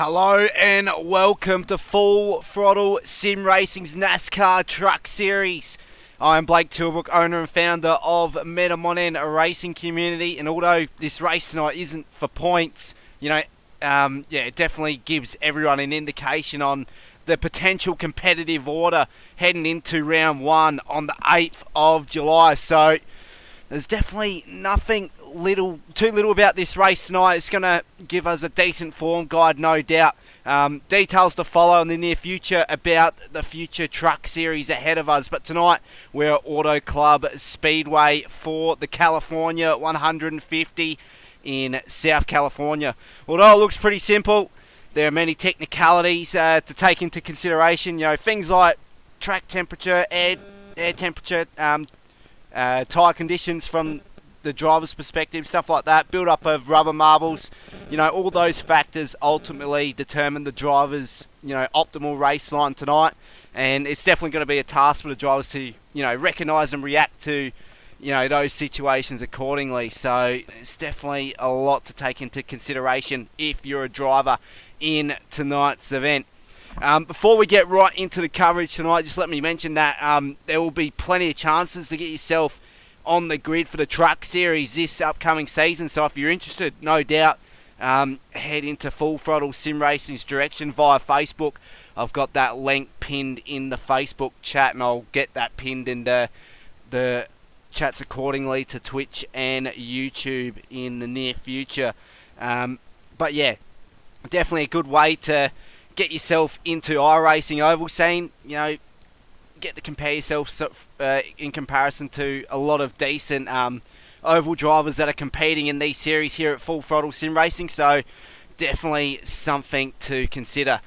Hello and welcome to Full Throttle Simracing's NASCAR Truck Series. I'm Blake Tilbrook, owner and founder of Medomonen Racing Community, and although this race tonight isn't for points, it definitely gives everyone an indication on the potential competitive order heading into round one on the 8th of July. So there's definitely nothing too little about this race tonight. It's going to give us a decent form guide, no doubt. Details to follow in the near future about the future truck series ahead of us. But tonight we're at Auto Club Speedway for the California 150 in South California. Although it looks pretty simple, there are many technicalities to take into consideration. Things like track temperature, air temperature, tyre conditions from the driver's perspective, stuff like that, build up of rubber marbles, all those factors ultimately determine the driver's, optimal race line tonight. And it's definitely going to be a task for the drivers to, recognise and react to, those situations accordingly. So it's definitely a lot to take into consideration if you're a driver in tonight's event. Before we get right into the coverage tonight, just let me mention that there will be plenty of chances to get yourself on the grid for the truck series this upcoming season. So if you're interested, no doubt, head into Full Throttle Simracing's direction via Facebook. I've got that link pinned in the Facebook chat, and I'll get that pinned in the chats accordingly to Twitch and YouTube in the near future. But yeah, definitely a good way to get yourself into iRacing oval scene. Get to compare yourself in comparison to a lot of decent oval drivers that are competing in these series here at Full Throttle Simracing. So definitely something to consider.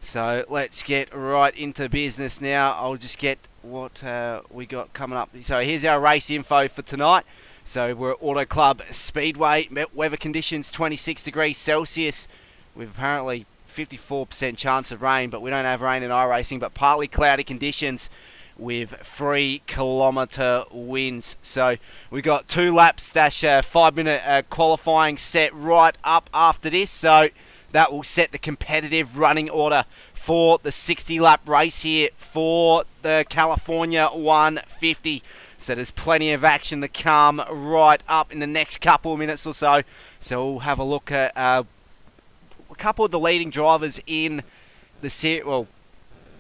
So let's get right into business now. I'll just get what we got coming up. So here's our race info for tonight. So we're at Auto Club Speedway. Weather conditions 26 degrees Celsius with apparently 54% chance of rain, but we don't have rain in iRacing, but partly cloudy conditions with 3 kilometre winds. So we got 2 laps, 5-minute qualifying set right up after this. So that will set the competitive running order for the 60-lap race here for the California 150. So there's plenty of action to come right up in the next couple of minutes or so. So we'll have a look at a couple of the leading drivers in the series,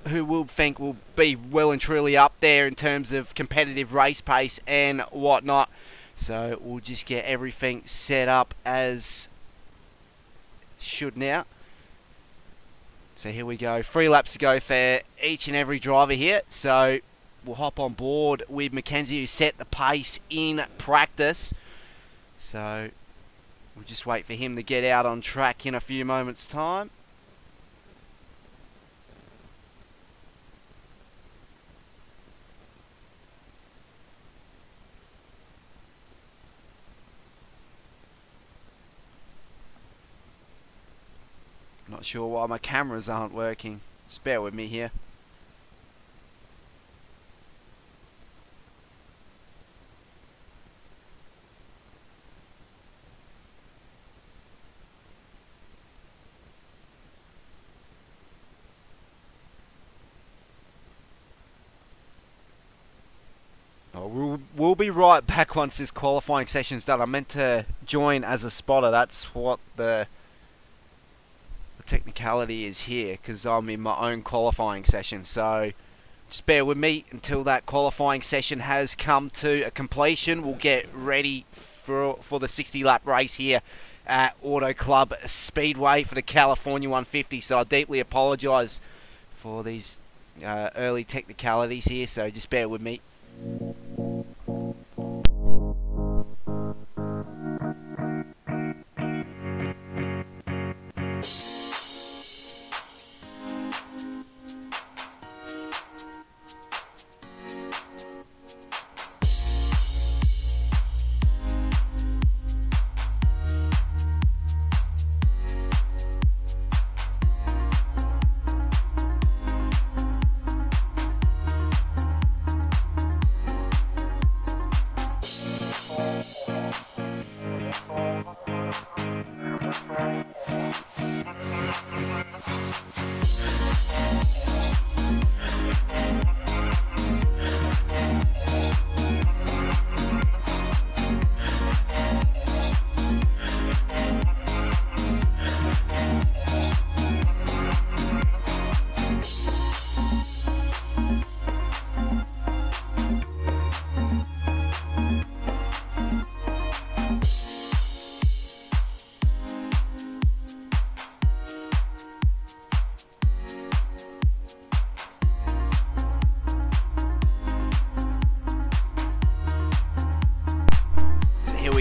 who we'll think will be well and truly up there in terms of competitive race pace and whatnot. So we'll just get everything set up as should now. So here we go. 3 laps to go for each and every driver here. So we'll hop on board with Mackenzie, who set the pace in practice. So we'll just wait for him to get out on track in a few moments' time. Not sure why my cameras aren't working. Just bear with me here. We'll be right back once this qualifying session's done. I meant to join as a spotter. That's what the technicality is here, because I'm in my own qualifying session. So just bear with me until that qualifying session has come to a completion. We'll get ready for the 60-lap race here at Auto Club Speedway for the California 150. So I deeply apologise for these early technicalities here. So just bear with me.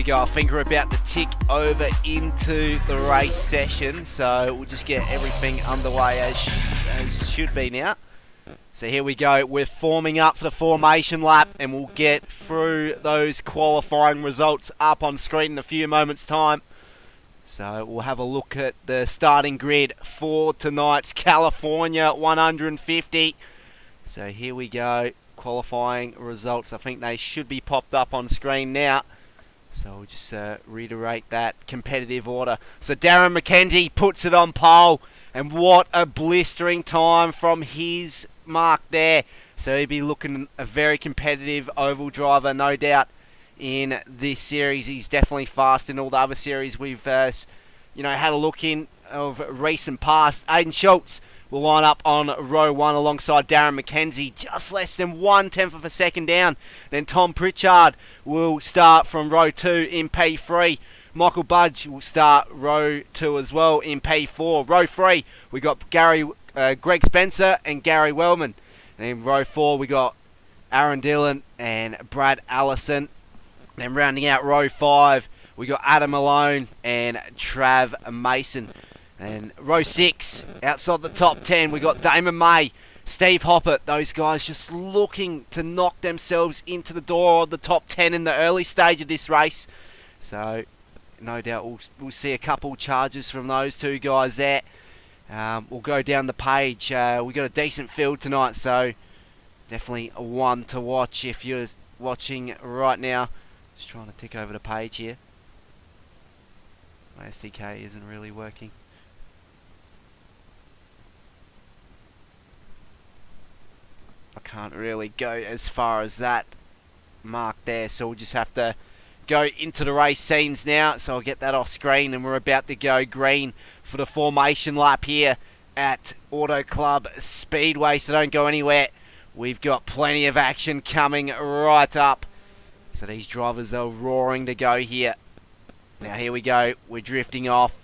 go. I think we're about to tick over into the race session, so we'll just get everything underway as should be now. So here we go. We're forming up for the formation lap, and we'll get through those qualifying results up on screen in a few moments' time. So we'll have a look at the starting grid for tonight's California 150. So here we go. Qualifying results. I think they should be popped up on screen now. So we'll just reiterate that competitive order. So Darren McKenzie puts it on pole, and what a blistering time from his mark there. So he'll be looking a very competitive oval driver, no doubt, in this series. He's definitely fast in all the other series we've had a look in of recent past. Aiden Schultz will line up on row 1 alongside Darren McKenzie, just less than 1/10 of a second down. Then Tom Pritchard will start from row 2 in P3. Michael Budge will start row 2 as well in P4. Row 3, we got Greg Spencer and Gary Wellman. And in row 4, we got Aaron Dillon and Brad Allison. Then rounding out row 5, we got Adam Malone and Trav Mason. And row 6, outside the top 10, we got Damon May, Steve Hoppert. Those guys just looking to knock themselves into the door of the top 10 in the early stage of this race. So no doubt we'll see a couple charges from those two guys there. We'll go down the page. We've got a decent field tonight, so definitely a one to watch if you're watching right now. Just trying to tick over the page here. My SDK isn't really working. I can't really go as far as that mark there, so we'll just have to go into the race scenes now. So I'll get that off screen, and we're about to go green for the formation lap here at Auto Club Speedway, so don't go anywhere. We've got plenty of action coming right up. So these drivers are roaring to go here. Now here we go, we're drifting off.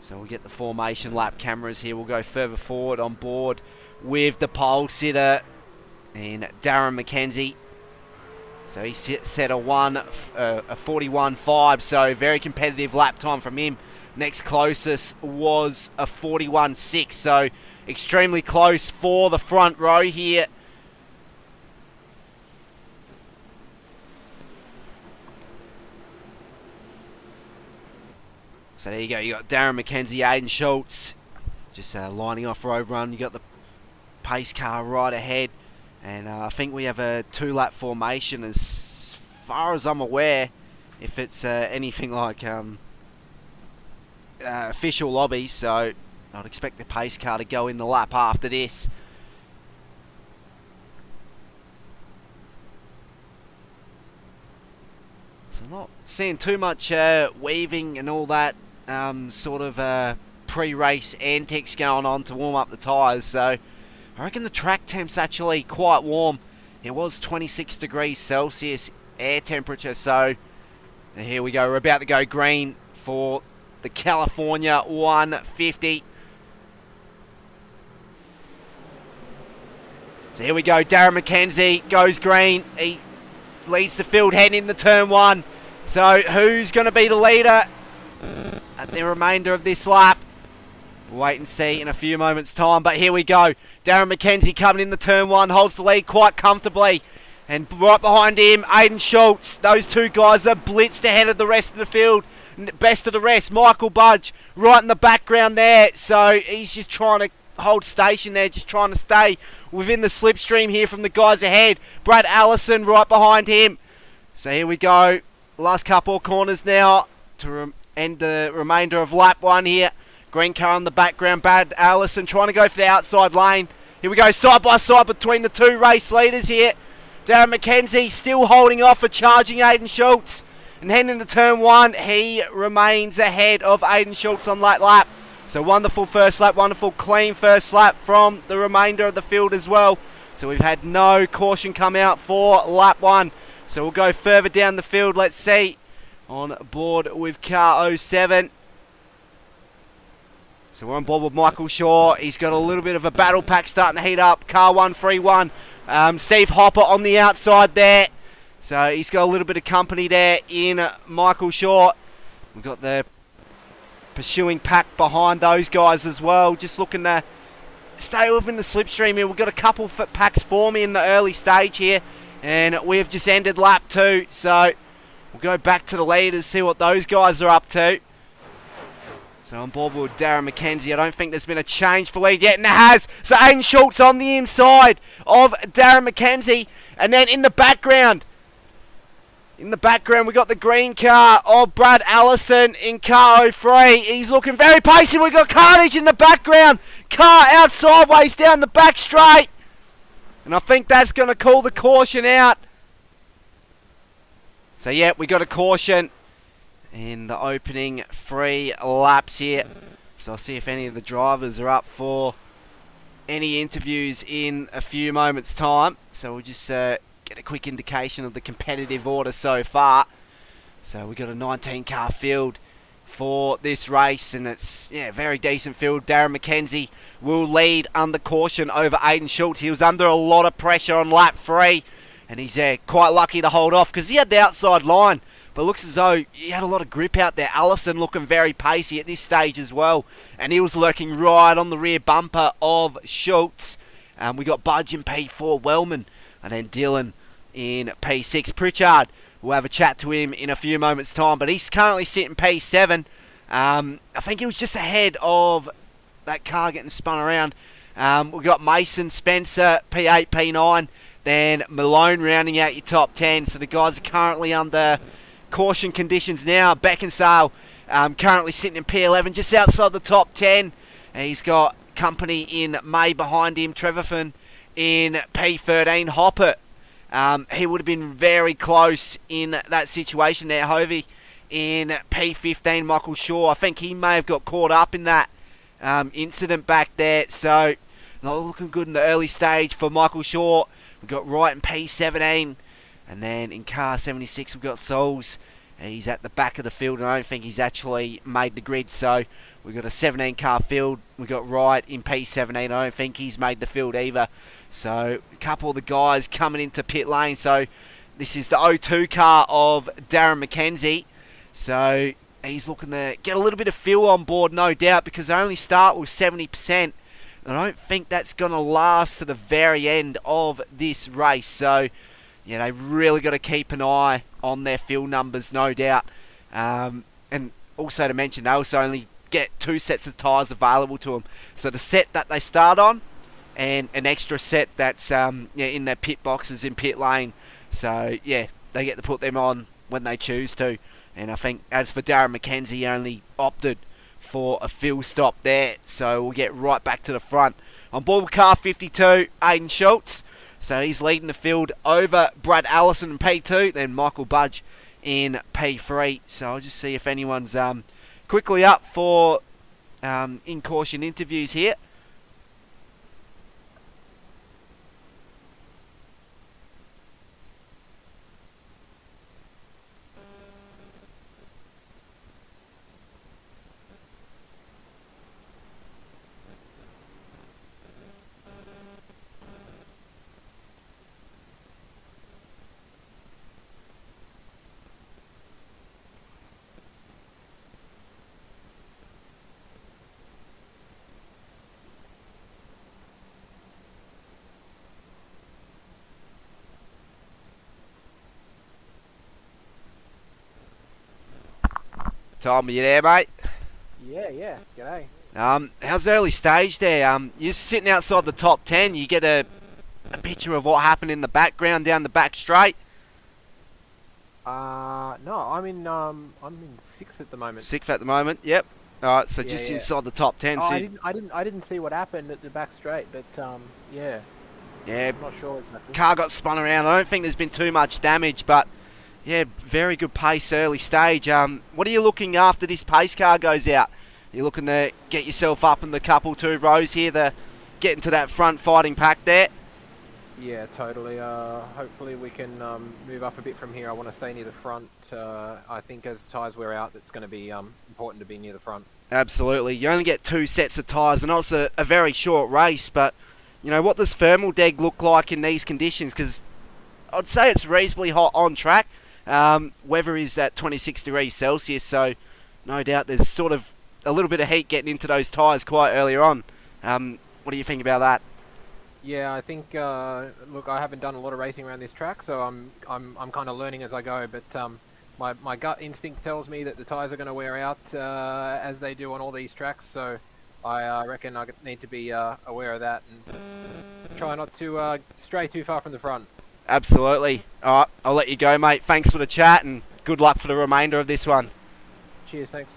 So we'll get the formation lap cameras here. We'll go further forward on board with the pole sitter and Darren McKenzie. So he set a 41.5, so very competitive lap time from him. Next closest was a 41.6, so extremely close for the front row here. So there you go, you got Darren McKenzie, Aiden Schultz, just lining off road run. You got the pace car right ahead, and I think we have a 2-lap formation as far as I'm aware, if it's anything like official lobbies, so I'd expect the pace car to go in the lap after this. So I'm not seeing too much weaving and all that pre-race antics going on to warm up the tyres. So I reckon the track temp's actually quite warm. It was 26 degrees Celsius air temperature. So here we go. We're about to go green for the California 150. So here we go. Darren McKenzie goes green. He leads the field heading into turn 1. So who's going to be the leader at the remainder of this lap? We'll wait and see in a few moments' time. But here we go. Darren McKenzie coming in the turn 1, holds the lead quite comfortably. And right behind him, Aiden Schultz. Those two guys are blitzed ahead of the rest of the field. Best of the rest, Michael Budge right in the background there. So he's just trying to hold station there, just trying to stay within the slipstream here from the guys ahead. Brad Allison right behind him. So here we go. Last couple of corners now to end the remainder of lap 1 here. Green car in the background. Brad Allison trying to go for the outside lane. Here we go, side by side between the two race leaders here. Darren McKenzie still holding off for charging Aiden Schultz. And heading into turn 1, he remains ahead of Aiden Schultz on that lap. So wonderful first lap, wonderful clean first lap from the remainder of the field as well. So we've had no caution come out for lap 1. So we'll go further down the field. Let's see. On board with car 07. So we're on board with Michael Shaw. He's got a little bit of a battle pack starting to heat up. Car 131. Steve Hopper on the outside there. So he's got a little bit of company there in Michael Short. We've got the pursuing pack behind those guys as well. Just looking to stay within the slipstream here. We've got a couple of packs forming in the early stage here. And we've just ended lap 2. So we'll go back to the leaders, see what those guys are up to. So on board with Darren McKenzie. I don't think there's been a change for lead yet, and there has. So Aiden Schultz on the inside of Darren McKenzie. And then in the background, we've got the green car of Brad Allison in car 03. He's looking very pacey. We've got carnage in the background. Car out sideways down the back straight. And I think that's going to call the caution out. So, yeah, we got a caution in the opening 3 laps here. So I'll see if any of the drivers are up for any interviews in a few moments' time. So we'll just get a quick indication of the competitive order so far. So we got a 19 car field for this race, and it's a very decent field. Darren McKenzie will lead under caution over Aiden Schultz. He was under a lot of pressure on lap 3, and he's quite lucky to hold off because he had the outside line. But looks as though he had a lot of grip out there. Allison looking very pacey at this stage as well. And he was lurking right on the rear bumper of Schultz. We got Budge in P4, Wellman. And then Dylan in P6. Pritchard, we'll have a chat to him in a few moments' time. But he's currently sitting P7. I think he was just ahead of that car getting spun around. We've got Mason, Spencer, P8, P9. Then Malone rounding out your top 10. So the guys are currently under caution conditions now. Beckinsale currently sitting in P11, just outside the top 10. And he's got company in May behind him. Trevorfin in P13. Hoppert, he would have been very close in that situation there. Hovey in P15. Michael Shaw, I think he may have got caught up in that incident back there. So not looking good in the early stage for Michael Shaw. We've got Wright in P17. And then in car 76, we've got Souls. He's at the back of the field, and I don't think he's actually made the grid. So we've got a 17 car field. We've got Wright in P17. I don't think he's made the field either. So a couple of the guys coming into pit lane. So this is the 02 car of Darren McKenzie. So he's looking to get a little bit of fuel on board, no doubt, because they only start with 70%. I don't think that's going to last to the very end of this race. So yeah, they really got to keep an eye on their field numbers, no doubt. And also to mention, they also only get 2 sets of tyres available to them. So the set that they start on and an extra set that's in their pit boxes in pit lane. So yeah, they get to put them on when they choose to. And I think as for Darren McKenzie, he only opted for a field stop there. So we'll get right back to the front. On board with car 52, Aiden Schultz. So he's leading the field over Brad Allison in P2, then Michael Budge in P3. So I'll just see if anyone's quickly up for in-caution interviews here. Tom, are you there, mate? Yeah. G'day. How's the early stage there? You're sitting outside the top 10. You get a picture of what happened in the background down the back straight? No, I'm in 6th at the moment. 6th at the moment. Yep. All right. So just inside the top 10. Oh, so I didn't see what happened at the back straight, but yeah. Yeah. I'm not sure exactly. Car got spun around. I don't think there's been too much damage, but yeah, very good pace early stage. What are you looking after this pace car goes out? You're looking to get yourself up in the couple 2 rows here, to get into that front fighting pack there? Yeah, totally. Hopefully we can move up a bit from here. I want to stay near the front. I think as tyres wear out, it's going to be important to be near the front. Absolutely. You only get 2 sets of tyres, and it's a very short race, but you know, what does thermal deg look like in these conditions? Because I'd say it's reasonably hot on track. Weather is at 26 degrees Celsius, so no doubt there's sort of a little bit of heat getting into those tyres quite earlier on. What do you think about that? Yeah, I think. Look, I haven't done a lot of racing around this track, so I'm kind of learning as I go. But my gut instinct tells me that the tyres are going to wear out as they do on all these tracks. So I reckon I need to be aware of that and try not to stray too far from the front. Absolutely. All right, I'll let you go, mate. Thanks for the chat and good luck for the remainder of this one. Cheers, thanks.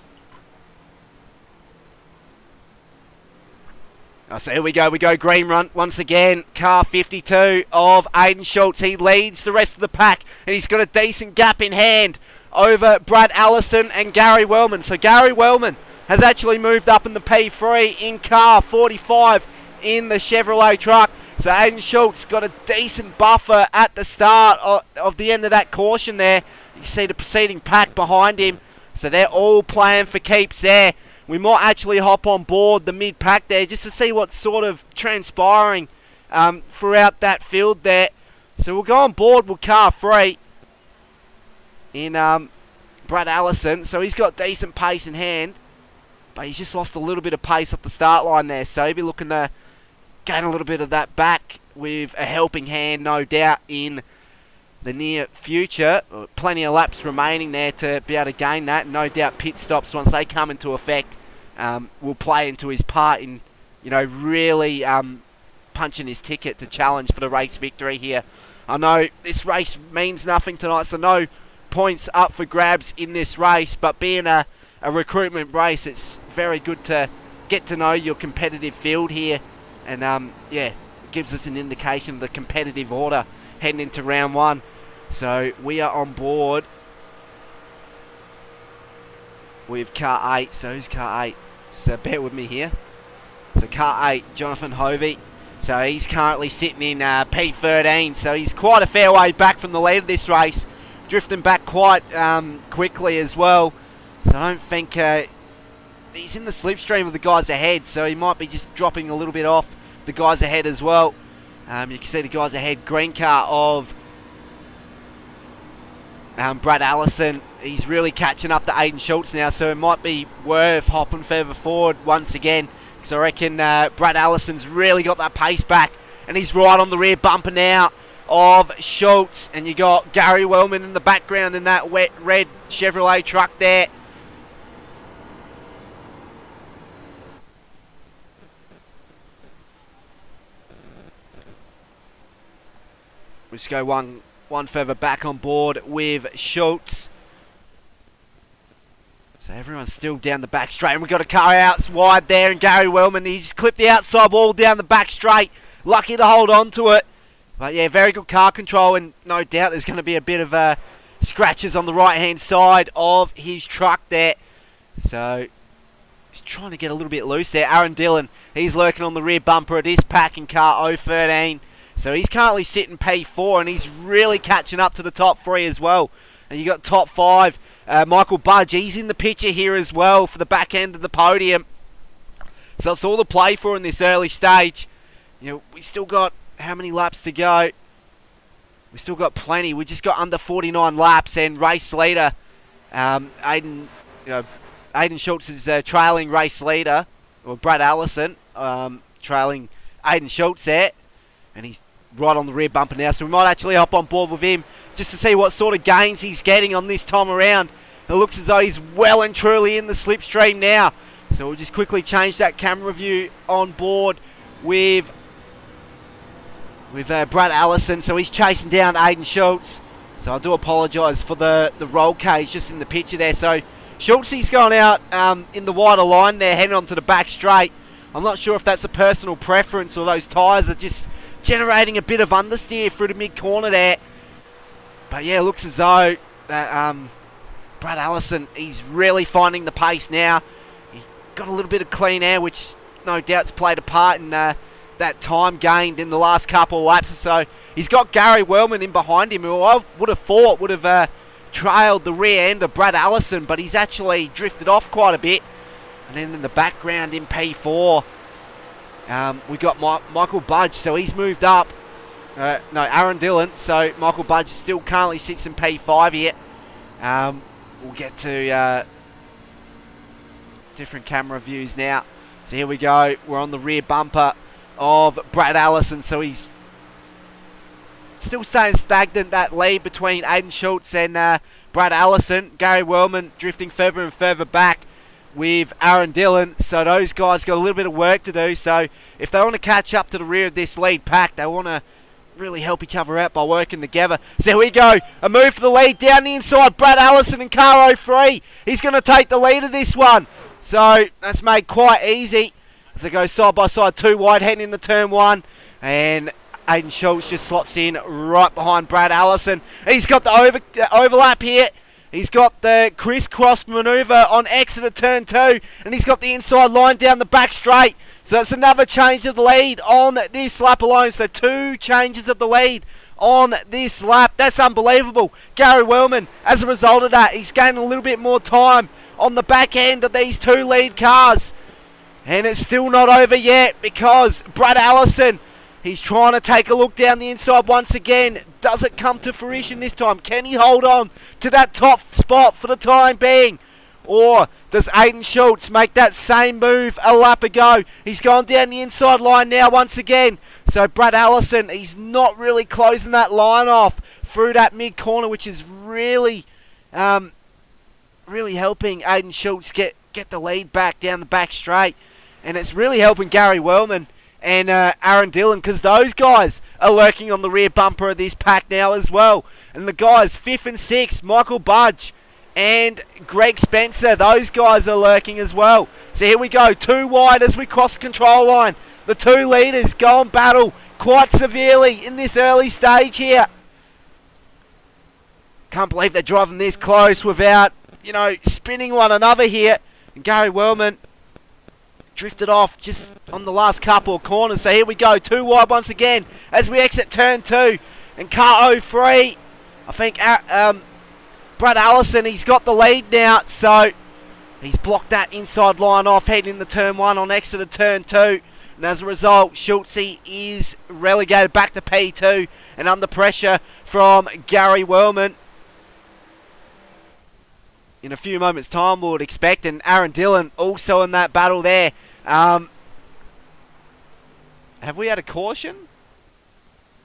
So here we go green run once again. Car 52 of Aiden Schultz. He leads the rest of the pack and he's got a decent gap in hand over Brad Allison and Gary Wellman. So Gary Wellman has actually moved up in the P3 in car 45 in the Chevrolet truck. So Aiden Schultz got a decent buffer at the start of the end of that caution there. You see the preceding pack behind him. So they're all playing for keeps there. We might actually hop on board the mid-pack there just to see what's sort of transpiring throughout that field there. So we'll go on board with car 3 in Brad Allison. So he's got decent pace in hand, but he's just lost a little bit of pace off the start line there. So he'll be looking to gain a little bit of that back with a helping hand, no doubt, in the near future. Plenty of laps remaining there to be able to gain that. No doubt pit stops, once they come into effect, will play into his part in, really punching his ticket to challenge for the race victory here. I know this race means nothing tonight, so no points up for grabs in this race, but being a recruitment race, it's very good to get to know your competitive field here, and it gives us an indication of the competitive order heading into round 1. So we are on board with car 8. So who's car 8? So bear with me here. So car 8, Jonathan Hovey. So he's currently sitting in P13. So he's quite a fair way back from the lead of this race. Drifting back quite quickly as well. So I don't think he's in the slipstream of the guys ahead. So he might be just dropping a little bit off the guys ahead as well. You can see the guys ahead. Green car of Brad Allison. He's really catching up to Aiden Schultz now, so it might be worth hopping further forward once again, because I reckon Brad Allison's really got that pace back, and he's right on the rear bumper now of Schultz, and you got Gary Wellman in the background in that wet red Chevrolet truck there. We'll just go one further back on board with Schultz. So everyone's still down the back straight, and we've got a car out wide there, and Gary Wellman, he just clipped the outside wall down the back straight. Lucky to hold on to it. But yeah, very good car control, and no doubt there's going to be a bit of scratches on the right-hand side of his truck there. So he's trying to get a little bit loose there. Aaron Dillon, he's lurking on the rear bumper of this pack in car 013. So he's currently sitting P4, and he's really catching up to the top 3 as well. And you got top 5, Michael Budge, he's in the picture here as well for the back end of the podium. So it's all to play for in this early stage. We still got how many laps to go? We still got plenty. We just got under 49 laps, and race leader Aiden Schultz is trailing race leader, or Brad Allison, trailing Aiden Schultz there, and he's right on the rear bumper now, so we might actually hop on board with him just to see what sort of gains he's getting on this time around. It looks as though he's well and truly in the slipstream now, so we'll just quickly change that camera view on board with Brad Allison. So he's chasing down Aiden Schultz, so I do apologise for the roll cage just in the picture there. So Schultz, he's going out in the wider line there, heading onto the back straight. I'm not sure if that's a personal preference or those tyres are just generating a bit of understeer through the mid-corner there. But yeah, it looks as though that Brad Allison, he's really finding the pace now. He's got a little bit of clean air, which no doubt's played a part in that time gained in the last couple of laps or so. He's got Gary Wellman in behind him, who I would have thought would have trailed the rear end of Brad Allison, but he's actually drifted off quite a bit. And then in the background in P4, we got Michael Budge, so he's moved up Aaron Dillon. So Michael Budge still currently sits in P5 here. We'll get to different camera views now. So here we go. We're on the rear bumper of Brad Allison. So he's still staying stagnant, that lead between Aiden Schultz and Brad Allison. Gary Wellman drifting further and further back with Aaron Dillon. So those guys got a little bit of work to do. So if they want to catch up to the rear of this lead pack, they want to really help each other out by working together. So here we go. A move for the lead down the inside. Brad Allison in car 03. He's going to take the lead of this one. So that's made quite easy as they go side by side, 2 wide, heading into turn 1. And Aiden Schultz just slots in right behind Brad Allison. He's got the overlap here. He's got the crisscross manoeuvre on exit of turn 2. And he's got the inside line down the back straight. So it's another change of the lead on this lap alone. So 2 changes of the lead on this lap. That's unbelievable. Gary Wellman, as a result of that, he's gained a little bit more time on the back end of these 2 lead cars. And it's still not over yet because Brad Allison, he's trying to take a look down the inside once again. Does it come to fruition this time? Can he hold on to that top spot for the time being? Or does Aiden Schultz make that same move a lap ago? He's gone down the inside line now once again. So Brad Allison, he's not really closing that line off through that mid corner, which is really, really helping Aiden Schultz get the lead back down the back straight. And it's really helping Gary Wellman and Aaron Dillon, because those guys are lurking on the rear bumper of this pack now as well. And the guys 5th and 6th, Michael Budge and Greg Spencer, those guys are lurking as well. So here we go, 2 wide as we cross the control line. The 2 leaders go and battle quite severely in this early stage here. Can't believe they're driving this close without, spinning one another here. And Gary Wellman drifted off just on the last couple of corners. So here we go, 2 wide once again as we exit turn 2. And car 03, I think Brad Allison, he's got the lead now. So he's blocked that inside line off heading into turn 1 on exit of turn 2. And as a result, Schultz is relegated back to P2 and under pressure from Gary Wellman. In a few moments' time, we would expect, and Aaron Dillon also in that battle there. Have we had a caution?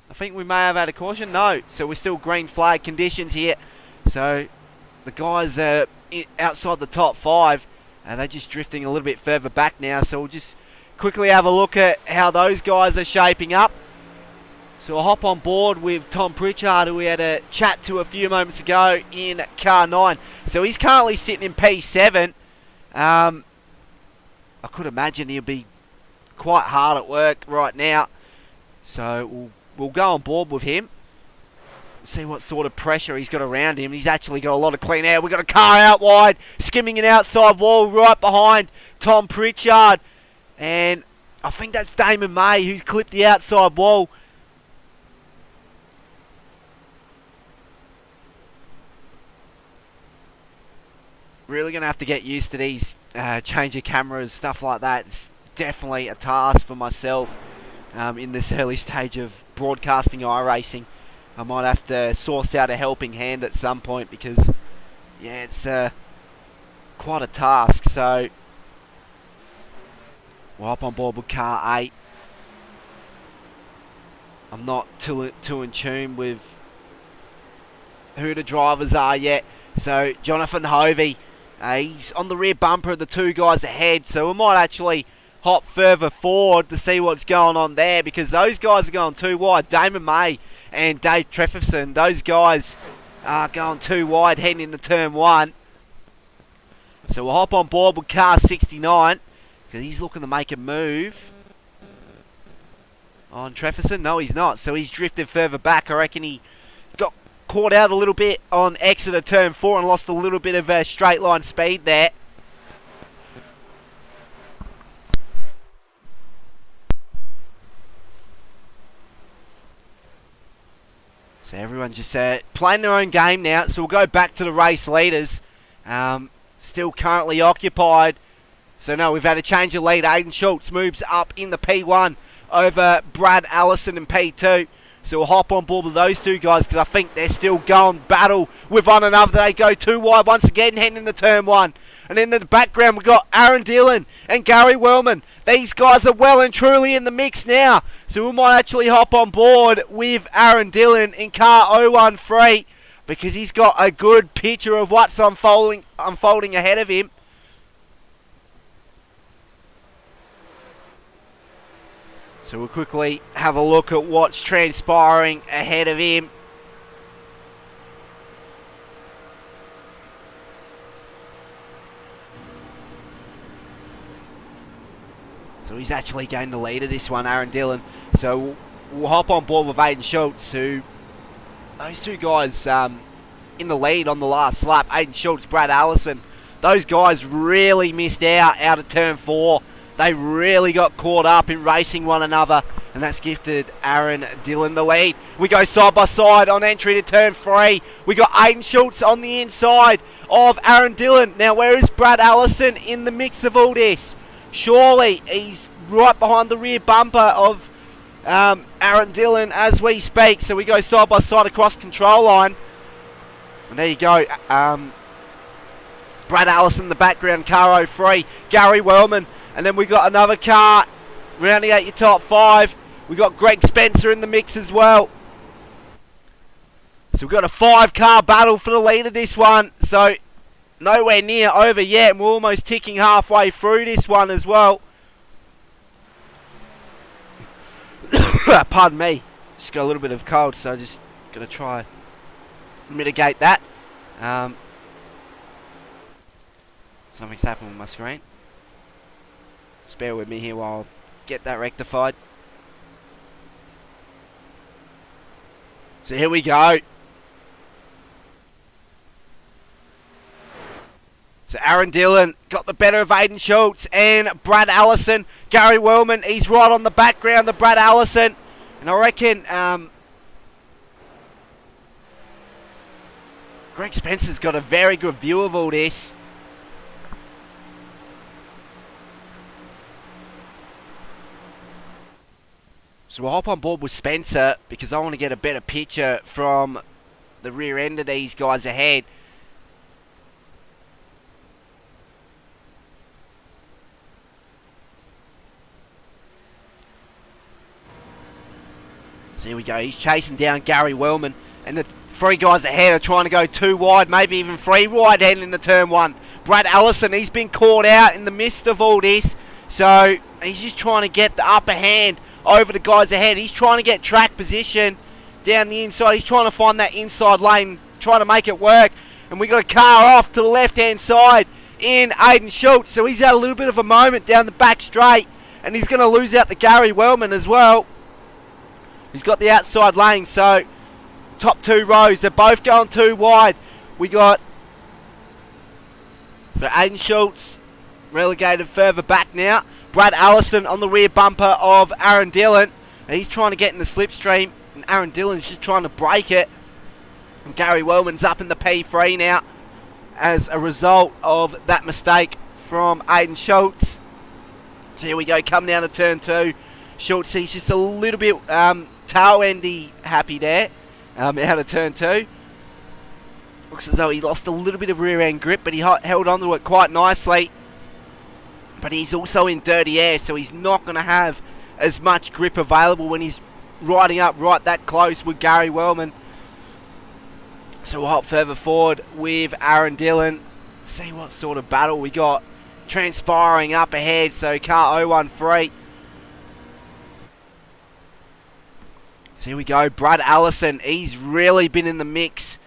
I think we may have had a caution. No, so we're still green flag conditions here. So the guys are outside the top 5, and they're just drifting a little bit further back now. So we'll just quickly have a look at how those guys are shaping up. So I'll hop on board with Tom Pritchard, who we had a chat to a few moments ago in car 9. So he's currently sitting in P7. I could imagine he'll be quite hard at work right now. So we'll go on board with him. See what sort of pressure he's got around him. He's actually got a lot of clean air. We've got a car out wide, skimming an outside wall right behind Tom Pritchard. And I think that's Damon May who clipped the outside wall. Really going to have to get used to these change of cameras, stuff like that. It's definitely a task for myself in this early stage of broadcasting iRacing. I might have to source out a helping hand at some point because, yeah, it's quite a task. So we'll hop on board with car 8. I'm not too in tune with who the drivers are yet. So Jonathan Hovey, he's on the rear bumper of the 2 guys ahead, so we might actually hop further forward to see what's going on there, because those guys are going 2 wide. Damon May and Dave Trefferson, those guys are going 2 wide heading into turn 1. So we'll hop on board with car 69, because he's looking to make a move on Trefferson. No, he's not, so he's drifted further back. I reckon he got caught out a little bit on exit of turn 4 and lost a little bit of straight line speed there. So everyone's just playing their own game now. So we'll go back to the race leaders. Still currently occupied. So no, we've had a change of lead. Aiden Schultz moves up in the P1 over Brad Allison in P2. So we'll hop on board with those two guys because I think they're still going battle with one another. They go too wide once again, heading into turn one. And in the background, we've got Aaron Dillon and Gary Wellman. These guys are well and truly in the mix now. So we might actually hop on board with Aaron Dillon in car 013 because he's got a good picture of what's unfolding ahead of him. So we'll quickly have a look at what's transpiring ahead of him. So he's actually gained the lead of this one, Aaron Dillon. So we'll hop on board with Aiden Schultz, who, those two guys in the lead on the last lap, Aiden Schultz, Brad Allison, those guys really missed out of turn 4. They really got caught up in racing one another, and that's gifted Aaron Dillon the lead. We go side by side on entry to turn 3. We got Aiden Schultz on the inside of Aaron Dillon. Now, where is Brad Allison in the mix of all this? Surely he's right behind the rear bumper of Aaron Dillon as we speak. So we go side by side across control line. And there you go. Brad Allison in the background, car 03. Gary Wellman. And then we got another car rounding out your top 5. We got Greg Spencer in the mix as well. So we've got a 5-car battle for the lead of this one. So nowhere near over yet, and we're almost ticking halfway through this one as well. Pardon me, just got a little bit of cold, so just gonna try mitigate that. Something's happened with my screen. Just bear with me here while I get that rectified. So here we go. So Aaron Dillon got the better of Aiden Schultz and Brad Allison. Gary Wellman, he's right on the background of Brad Allison. And I reckon Greg Spencer's got a very good view of all this. So we'll hop on board with Spencer because I want to get a better picture from the rear end of these guys ahead. So here we go, he's chasing down Gary Wellman, and the 3 guys ahead are trying to go 2 wide, maybe even 3 wide heading into turn 1. Brad Allison, he's been caught out in the midst of all this, so he's just trying to get the upper hand over the guys ahead. He's trying to get track position down the inside. He's trying to find that inside lane, trying to make it work, and we got a car off to the left-hand side in Aiden Schultz, so he's had a little bit of a moment down the back straight, and he's going to lose out the Gary Wellman as well. He's got the outside lane, so top 2 rows, they're both going 2 wide. We got, so Aiden Schultz relegated further back now. Brad Allison on the rear bumper of Aaron Dillon. And he's trying to get in the slipstream, and Aaron Dillon's just trying to break it. And Gary Wellman's up in the P3 now as a result of that mistake from Aiden Schultz. So here we go, coming down to turn 2. Schultz, he's just a little bit tail endy happy there out of turn 2. Looks as though he lost a little bit of rear end grip, but he held onto it quite nicely. But he's also in dirty air, so he's not going to have as much grip available when he's riding up right that close with Gary Wellman. So we'll hop further forward with Aaron Dillon. See what sort of battle we got transpiring up ahead. So car 013. So here we go, Brad Allison, he's really been in the mix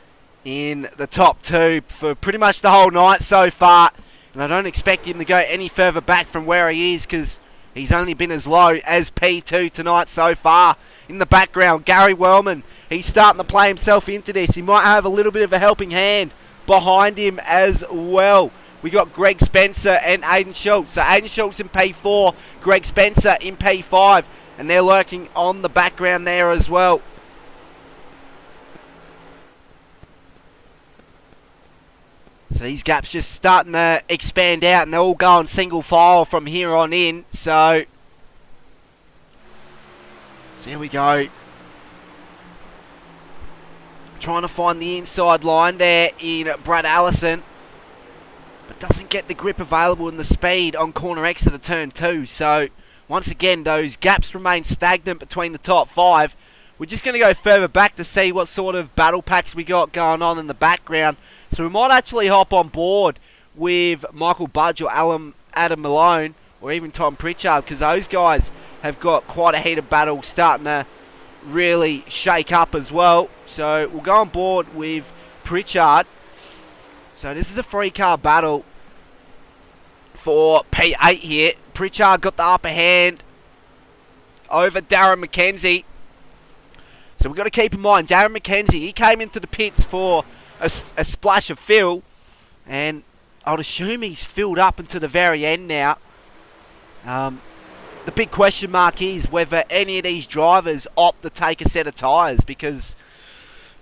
in the top 2 for pretty much the whole night so far. And I don't expect him to go any further back from where he is because he's only been as low as P2 tonight so far. In the background, Gary Wellman, he's starting to play himself into this. He might have a little bit of a helping hand behind him as well. We got Greg Spencer and Aiden Schultz. So Aiden Schultz in P4, Greg Spencer in P5. And they're lurking on the background there as well. So these gaps just starting to expand out, and they're all going single file from here on in. So here we go. trying to find the inside line there in Brad Allison, but doesn't get the grip available and the speed on corner exit of turn 2. So once again, those gaps remain stagnant between the top 5. We're just going to go further back to see what sort of battle packs we got going on in the background. So we might actually hop on board with Michael Budge or Adam Malone or even Tom Pritchard, because those guys have got quite a heated battle starting to really shake up as well. So we'll go on board with Pritchard. So this is a 3-car battle for P8 here. Pritchard got the upper hand over Darren McKenzie. So we've got to keep in mind, Darren McKenzie, he came into the pits for a splash of fill, and I'd assume he's filled up until the very end now. The big question mark is whether any of these drivers opt to take a set of tyres, because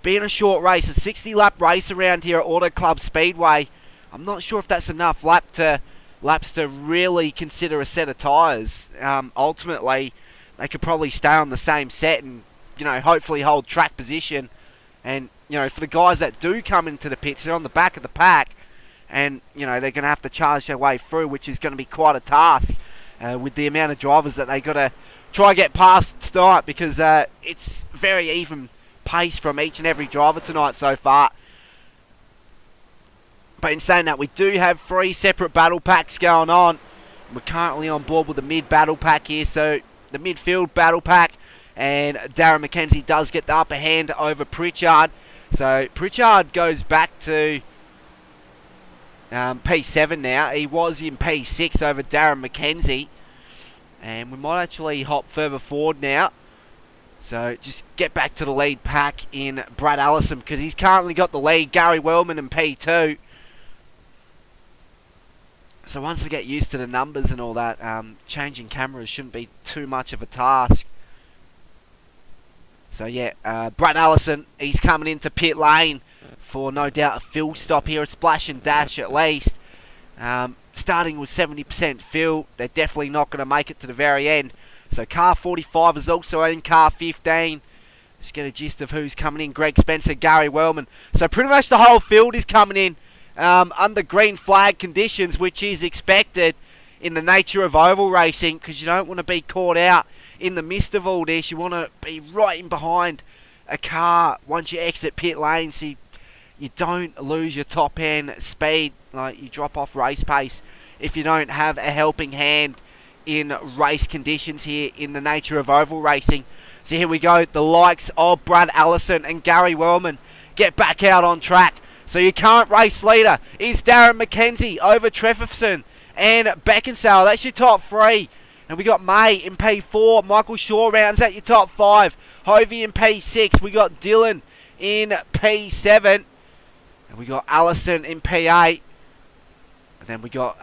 being a short race, a 60-lap race around here at Auto Club Speedway, I'm not sure if that's enough laps to really consider a set of tyres. Ultimately, they could probably stay on the same set and, hopefully hold track position. And, for the guys that do come into the pits, they're on the back of the pack, and, they're going to have to charge their way through, which is going to be quite a task with the amount of drivers that they got to try and get past tonight, because it's very even pace from each and every driver tonight so far. But in saying that, we do have 3 separate battle packs going on. We're currently on board with the mid battle pack here, so the midfield battle pack, and Darren McKenzie does get the upper hand over Pritchard. So Pritchard goes back to P7 now. He was in P6 over Darren McKenzie, and we might actually hop further forward now. So just get back to the lead pack in Brad Allison, because he's currently got the lead. Gary Wellman in P2. So once I get used to the numbers and all that, changing cameras shouldn't be too much of a task. So yeah, Brad Allison, he's coming into pit lane for no doubt a fill stop here, a splash and dash at least. Starting with 70% fill, they're definitely not going to make it to the very end. So car 45 is also in car 15. Just get a gist of who's coming in. Greg Spencer, Gary Wellman. So pretty much the whole field is coming in under green flag conditions, which is expected in the nature of oval racing, because you don't want to be caught out in the midst of all this. You want to be right in behind a car once you exit pit lane, so you don't lose your top end speed, like you drop off race pace if you don't have a helping hand in race conditions here in the nature of oval racing. So here we go, the likes of Brad Allison and Gary Wellman get back out on track. So your current race leader is Darren McKenzie over Trefferson and Beckinsale. That's your top 3. And we got May in P4. Michael Shaw rounds out your top 5. Hovey in P6. We got Dylan in P7. And we got Allison in P8. And then we got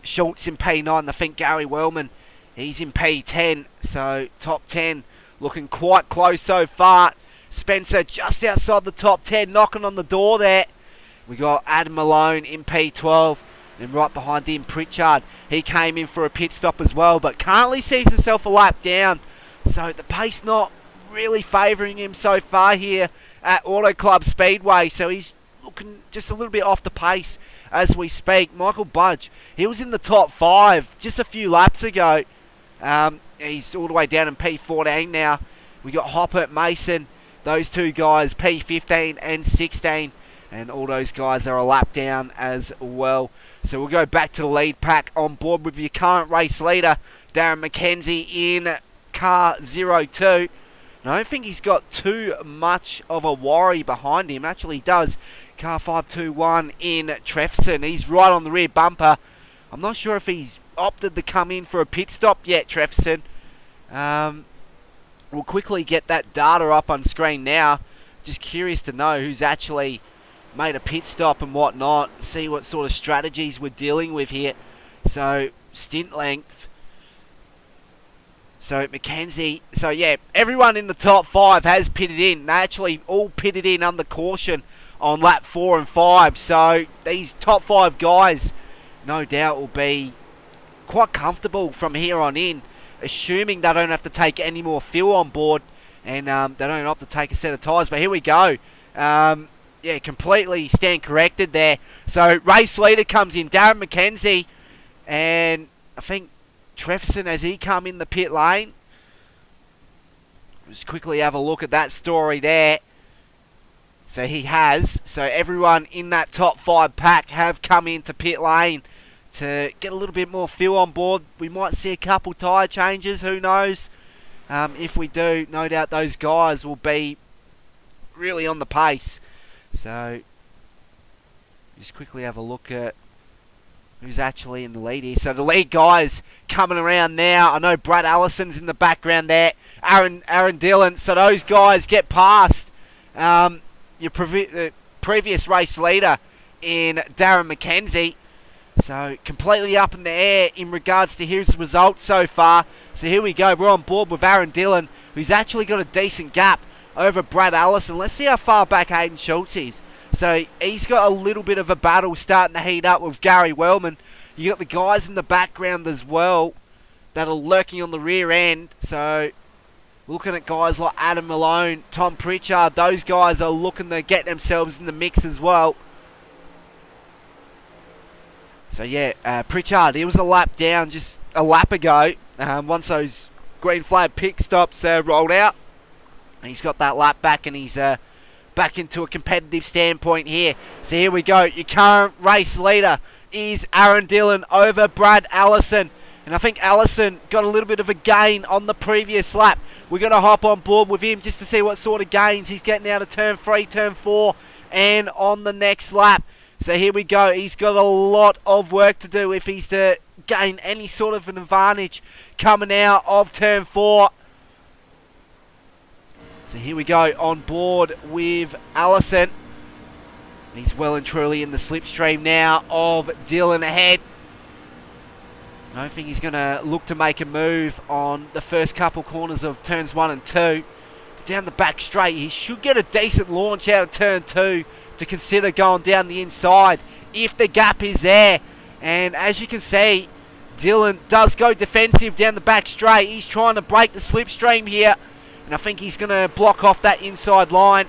Schultz in P9. I think Gary Wellman, he's in P10. So top 10 looking quite close so far. Spencer just outside the top 10, knocking on the door there. We got Adam Malone in P12. And right behind him, Pritchard. He came in for a pit stop as well, but currently sees himself a lap down. So the pace not really favouring him so far here at Auto Club Speedway. So he's looking just a little bit off the pace as we speak. Michael Budge, he was in the top 5 just a few laps ago. He's all the way down in P14 now. We got Hopper, Mason, those 2 guys, P15 and 16. And all those guys are a lap down as well. So we'll go back to the lead pack on board with your current race leader, Darren McKenzie in car 02. And I don't think he's got too much of a worry behind him. Actually, he does. Car 521 in Trefson. He's right on the rear bumper. I'm not sure if he's opted to come in for a pit stop yet, Trefson. We'll quickly get that data up on screen now. Just curious to know who's actually made a pit stop and whatnot, see what sort of strategies we're dealing with here. So stint length, so McKenzie, so yeah, everyone in the top 5 has pitted in. They actually all pitted in under caution on lap 4 and 5, so these top 5 guys no doubt will be quite comfortable from here on in, assuming they don't have to take any more fuel on board and they don't have to take a set of tyres. But here we go. Yeah, completely stand corrected there. So race leader comes in, Darren McKenzie, and I think Trefson, as he come in the pit lane. Let's quickly have a look at that story there. So he has. So everyone in that top 5 pack have come into pit lane to get a little bit more fuel on board. We might see a couple tyre changes, who knows. If we do, no doubt those guys will be really on the pace. So just quickly have a look at who's actually in the lead here. So the lead guys coming around now. I know Brad Allison's in the background there. Aaron Dillon. So those guys get past your previous race leader in Darren McKenzie. So completely up in the air in regards to his results so far. So here we go. We're on board with Aaron Dillon, who's actually got a decent gap over Brad Allison. Let's see how far back Hayden Schultz is. So he's got a little bit of a battle starting to heat up with Gary Wellman. You got the guys in the background as well that are lurking on the rear end. So looking at guys like Adam Malone, Tom Pritchard, those guys are looking to get themselves in the mix as well. So yeah, Pritchard, he was a lap down just a lap ago. Once those green flag pit stops rolled out, and he's got that lap back, and he's back into a competitive standpoint here. So here we go. Your current race leader is Aaron Dillon over Brad Allison. And I think Allison got a little bit of a gain on the previous lap. We're going to hop on board with him just to see what sort of gains he's getting out of turn 3, turn 4, and on the next lap. So here we go. He's got a lot of work to do if he's to gain any sort of an advantage coming out of turn 4. So here we go, on board with Allison. He's well and truly in the slipstream now of Dillon ahead. I don't think he's going to look to make a move on the first couple corners of turns 1 and 2. Down the back straight, he should get a decent launch out of turn 2 to consider going down the inside if the gap is there. And as you can see, Dillon does go defensive down the back straight. He's trying to break the slipstream here. And I think he's going to block off that inside line.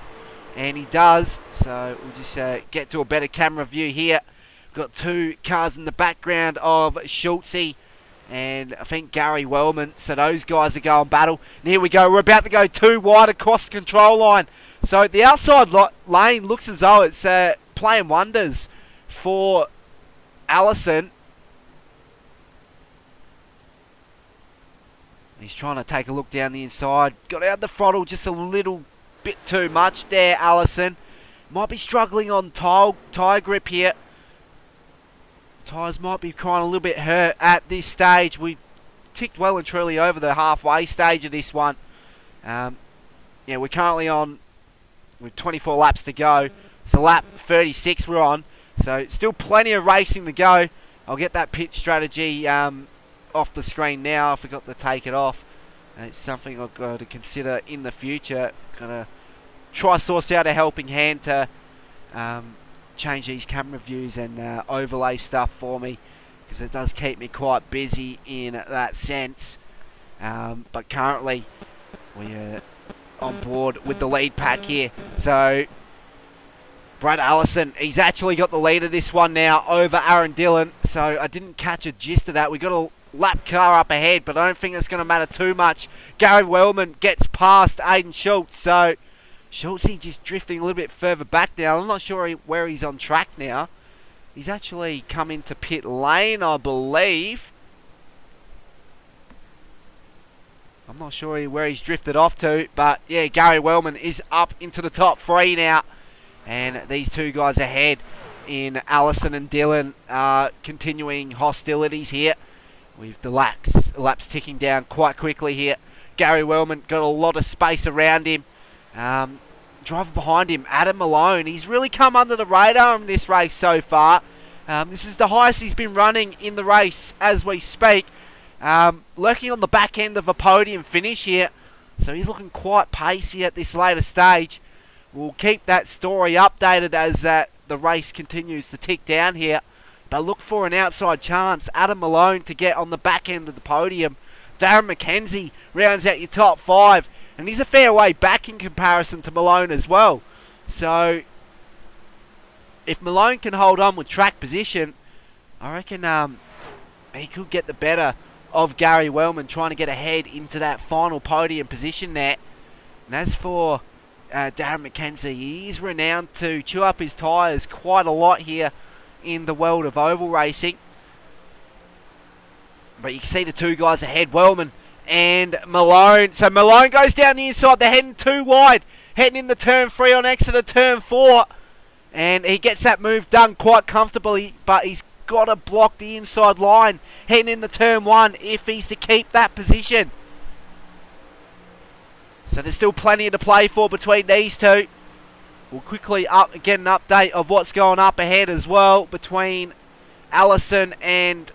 And he does. So we'll just get to a better camera view here. Got 2 cars in the background of Schultze and I think Gary Wellman. So those guys are going battle. And here we go. We're about to go 2 wide across the control line. So the outside lane looks as though it's playing wonders for Allison. He's trying to take a look down the inside. Got out the throttle just a little bit too much there, Allison. Might be struggling on tyre grip here. Tyres might be crying a little bit hurt at this stage. We ticked well and truly over the halfway stage of this one. Yeah, we're currently on with 24 laps to go. So lap 36 we're on. So still plenty of racing to go. I'll get that pit strategy off the screen now. I forgot to take it off. And it's something I've got to consider in the future. Gonna try source out a helping hand to change these camera views and overlay stuff for me, because it does keep me quite busy in that sense. But currently we're on board with the lead pack here. So Brad Allison, he's actually got the lead of this one now over Aaron Dillon. So I didn't catch a gist of that. We got a lap car up ahead, but I don't think it's going to matter too much. Gary Wellman gets past Aiden Schultz. So Schultz just drifting a little bit further back now. I'm not sure where he's on track now. He's actually come into pit lane, I believe. I'm not sure where he's drifted off to, but yeah, Gary Wellman is up into the top 3 now. And these 2 guys ahead in Allison and Dillon are continuing hostilities here, with the laps ticking down quite quickly here. Gary Wellman got a lot of space around him. Driver behind him, Adam Malone, he's really come under the radar in this race so far. This is the highest he's been running in the race as we speak. Lurking on the back end of a podium finish here. So he's looking quite pacey at this later stage. We'll keep that story updated as the race continues to tick down here. But look for an outside chance. Adam Malone to get on the back end of the podium. Darren McKenzie rounds out your top 5. And he's a fair way back in comparison to Malone as well. So if Malone can hold on with track position, I reckon he could get the better of Gary Wellman trying to get ahead into that final podium position there. And as for Darren McKenzie, he's renowned to chew up his tyres quite a lot here in the world of oval racing. But you can see the two guys ahead, Wellman and Malone. So Malone goes down the inside. They're heading too wide. Heading into turn 3 on exit of turn 4. And he gets that move done quite comfortably. But he's got to block the inside line heading into turn 1 if he's to keep that position. So there's still plenty to play for between these two. We'll quickly get an update of what's going up ahead as well between Allison and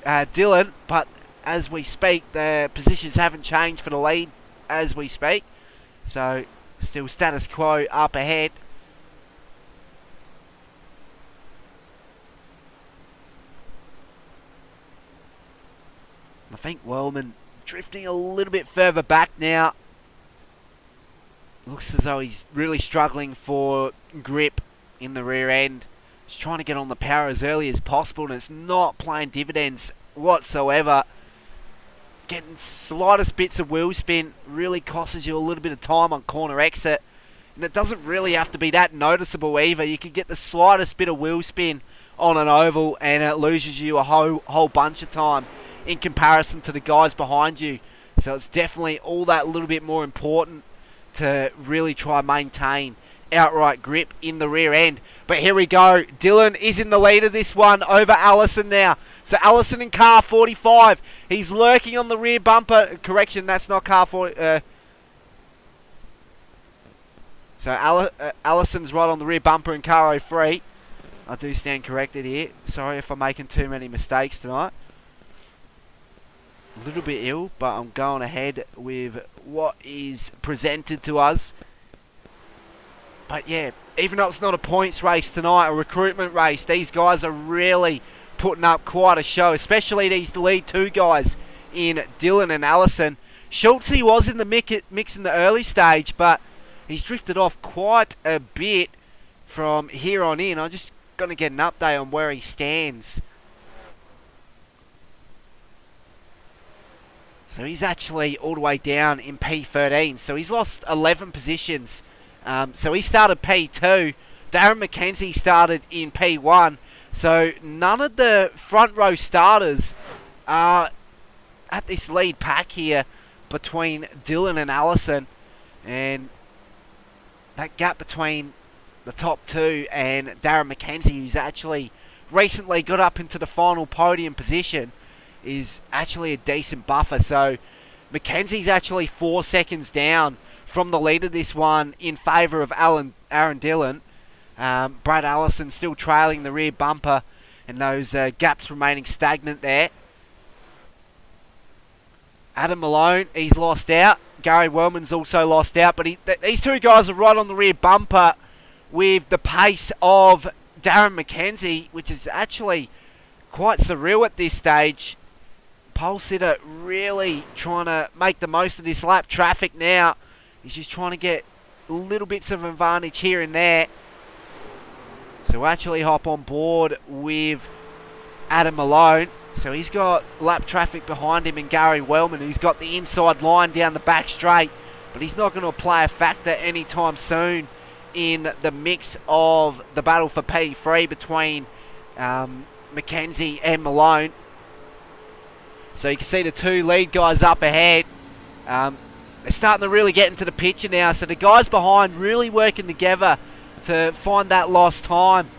Dylan. But as we speak, the positions haven't changed for the lead as we speak. So still status quo up ahead. I think Wellman drifting a little bit further back now. Looks as though he's really struggling for grip in the rear end. He's trying to get on the power as early as possible, and it's not playing dividends whatsoever. Getting slightest bits of wheel spin really costs you a little bit of time on corner exit. And it doesn't really have to be that noticeable either. You can get the slightest bit of wheel spin on an oval and it loses you a whole bunch of time in comparison to the guys behind you. So it's definitely all that little bit more important to really try and maintain outright grip in the rear end. But here we go. Dylan is in the lead of this one over Allison now. So Allison in car 45. He's lurking on the rear bumper. Correction, that's not car 40. So Allison's right on the rear bumper in car 03. I do stand corrected here. Sorry if I'm making too many mistakes tonight. A little bit ill, but I'm going ahead with what is presented to us. But yeah, even though it's not a points race tonight, a recruitment race, these guys are really putting up quite a show, especially these lead two guys in Dylan and Allison. Schultz, he was in the mix in the early stage, but he's drifted off quite a bit from here on in. I'm just going to get an update on where he stands. So he's actually all the way down in P13. So he's lost 11 positions. So he started P2. Darren McKenzie started in P1. So none of the front row starters are at this lead pack here between Dylan and Allison. And that gap between the top two and Darren McKenzie, who's actually recently got up into the final podium position, is actually a decent buffer. So McKenzie's actually 4 seconds down from the lead of this one in favour of Aaron Dillon. Brad Allison still trailing the rear bumper, and those gaps remaining stagnant there. Adam Malone, he's lost out. Gary Wellman's also lost out, but these two guys are right on the rear bumper with the pace of Darren McKenzie, which is actually quite surreal at this stage. Pole sitter really trying to make the most of this lap traffic now. He's just trying to get little bits of advantage here and there. So we'll actually hop on board with Adam Malone. So he's got lap traffic behind him and Gary Wellman, who's got the inside line down the back straight. But he's not going to play a factor anytime soon in the mix of the battle for P3 between McKenzie and Malone. So you can see the two lead guys up ahead. They're starting to really get into the picture now. So the guys behind really working together to find that lost time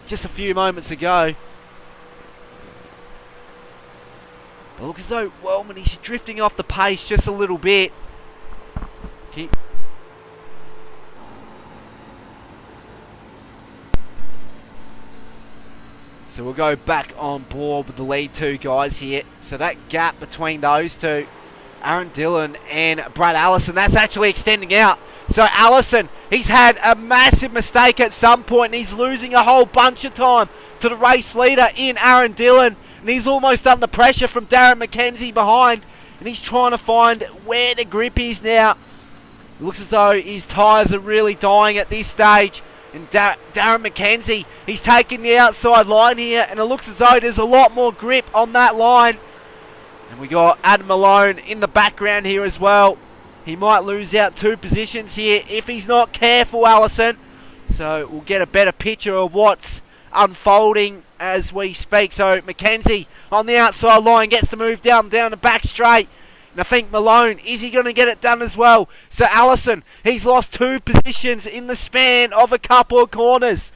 just a few moments ago. But look as though Wellman, he's drifting off the pace just a little bit. So we'll go back on board with the lead two guys here. So that gap between those two, Aaron Dillon and Brad Allison, that's actually extending out. So Allison, he's had a massive mistake at some point, and he's losing a whole bunch of time to the race leader in Aaron Dillon. And he's almost under pressure from Darren McKenzie behind. And he's trying to find where the grip is now. Looks as though his tyres are really dying at this stage. And Darren McKenzie, he's taking the outside line here, and it looks as though there's a lot more grip on that line. And we got Adam Malone in the background here as well. He might lose out 2 positions here if he's not careful, Allison. So we'll get a better picture of what's unfolding as we speak. So McKenzie on the outside line gets the move down the back straight. And I think Malone, is he going to get it done as well? So Allison, he's lost 2 positions in the span of a couple of corners.